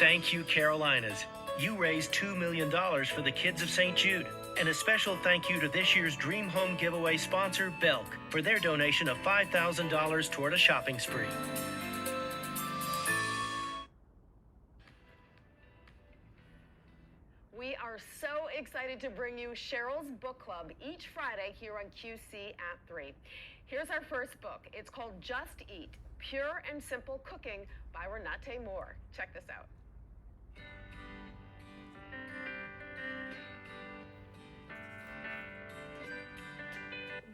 Thank you, Carolinas. You raised $2 million for the kids of St. Jude. And a special thank you to this year's Dream Home giveaway sponsor, Belk, for their donation of $5,000 toward a shopping spree. We are so excited to bring you Cheryl's Book Club each Friday here on QC at 3. Here's our first book. It's called Just Eat, Pure and Simple Cooking by Renate Moore. Check this out.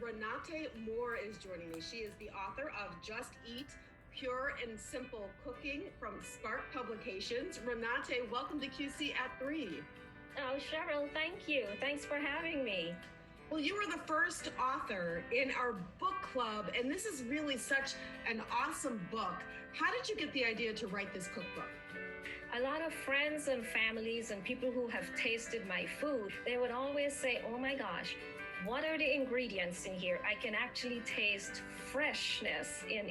Renate Moore is joining me. She is the author of Just Eat, Pure and Simple Cooking from Spark Publications. Renate, welcome to QC at 3. Oh, Cheryl, thank you. Thanks for having me. Well, you were the first author in our book club, and this is really such an awesome book. How did you get the idea to write this cookbook? A lot of friends and families and people who have tasted my food, they would always say, oh my gosh, what are the ingredients in here? I can actually taste freshness in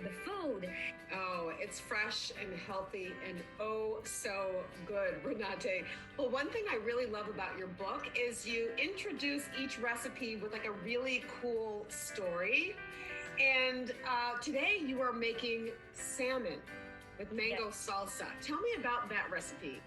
the food. Oh, it's fresh and healthy and oh so good, Renate. Well, one thing I really love about your book is you introduce each recipe with like a really cool story. And today you are making salmon with mango salsa. Tell me about that recipe.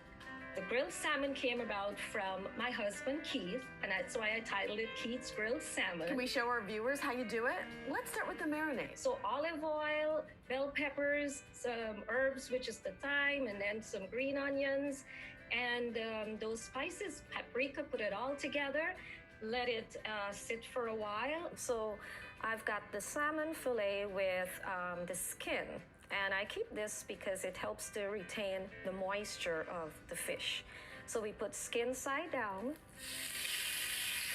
The grilled salmon came about from my husband, Keith, and that's why I titled it Keith's Grilled Salmon. Can we show our viewers how you do it? Let's start with the marinade. So olive oil, bell peppers, some herbs, which is the thyme, and then some green onions, and those spices, paprika, put it all together, let it sit for a while. So I've got the salmon fillet with the skin. And I keep this because it helps to retain the moisture of the fish. So we put skin side down.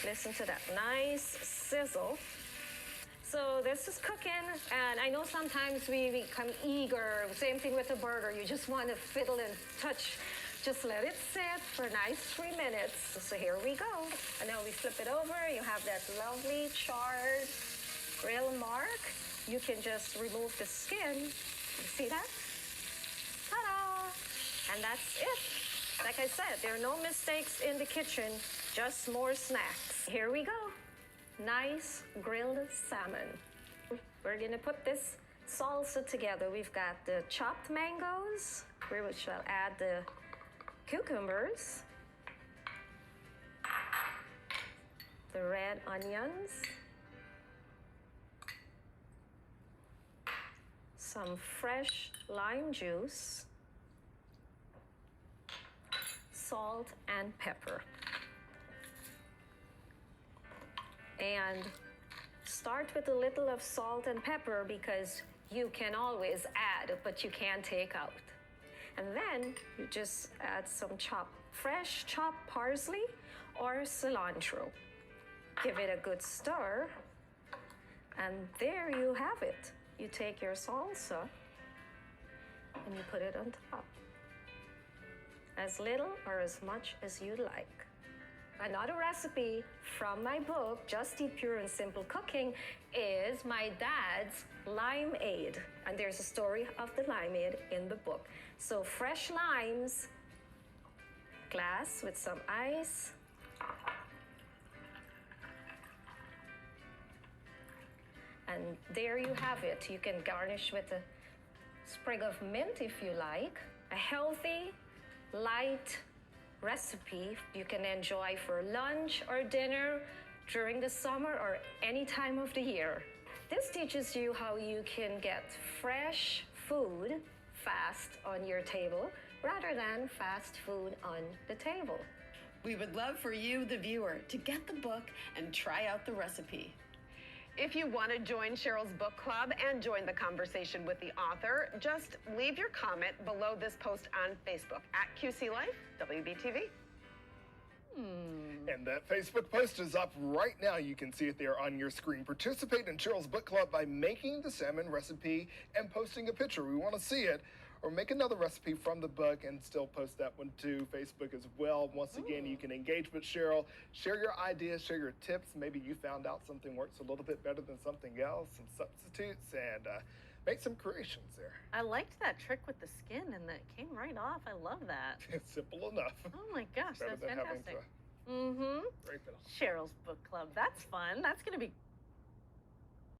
Listen to that nice sizzle. So this is cooking, and I know sometimes we become eager. Same thing with a burger. You just want to fiddle and touch. Just let it sit for a nice 3 minutes. So here we go. And now we flip it over. You have that lovely charred grill mark. You can just remove the skin. See that? Ta-da! And that's it. Like I said, there are no mistakes in the kitchen, just more snacks. Here we go. Nice grilled salmon. We're gonna put this salsa together. We've got the chopped mangoes, we shall add the cucumbers, the red onions, some fresh lime juice, salt and pepper. And start with a little of salt and pepper because you can always add, but you can't take out. And then you just add some fresh chopped parsley or cilantro. Give it a good stir, and there you have it. You take your salsa and you put it on top. As little or as much as you like. Another recipe from my book, Just Eat Pure and Simple Cooking, is my dad's limeade. And there's a story of the limeade in the book. So fresh limes, glass with some ice, and there you have it. You can garnish with a sprig of mint if you like. A healthy, light recipe you can enjoy for lunch or dinner during the summer or any time of the year. This teaches you how you can get fresh food fast on your table rather than fast food on the table. We would love for you, the viewer, to get the book and try out the recipe. If you want to join Cheryl's book club and join the conversation with the author, just leave your comment below this post on Facebook at QC Life WBTV. And that Facebook post is up right now. You can see it there on your screen. Participate in Cheryl's book club by making the salmon recipe and posting a picture. We want to see it. Or make another recipe from the book and still post that one to Facebook as well. Once again, you can engage with Cheryl, share your ideas, share your tips. Maybe you found out something works a little bit better than something else, some substitutes, and made some creations there. I liked that trick with the skin and that came right off. I love that. It's simple enough. Oh my gosh, Better that's than fantastic. having to Mm-hmm. break it all. Cheryl's Book Club. That's fun. That's going to be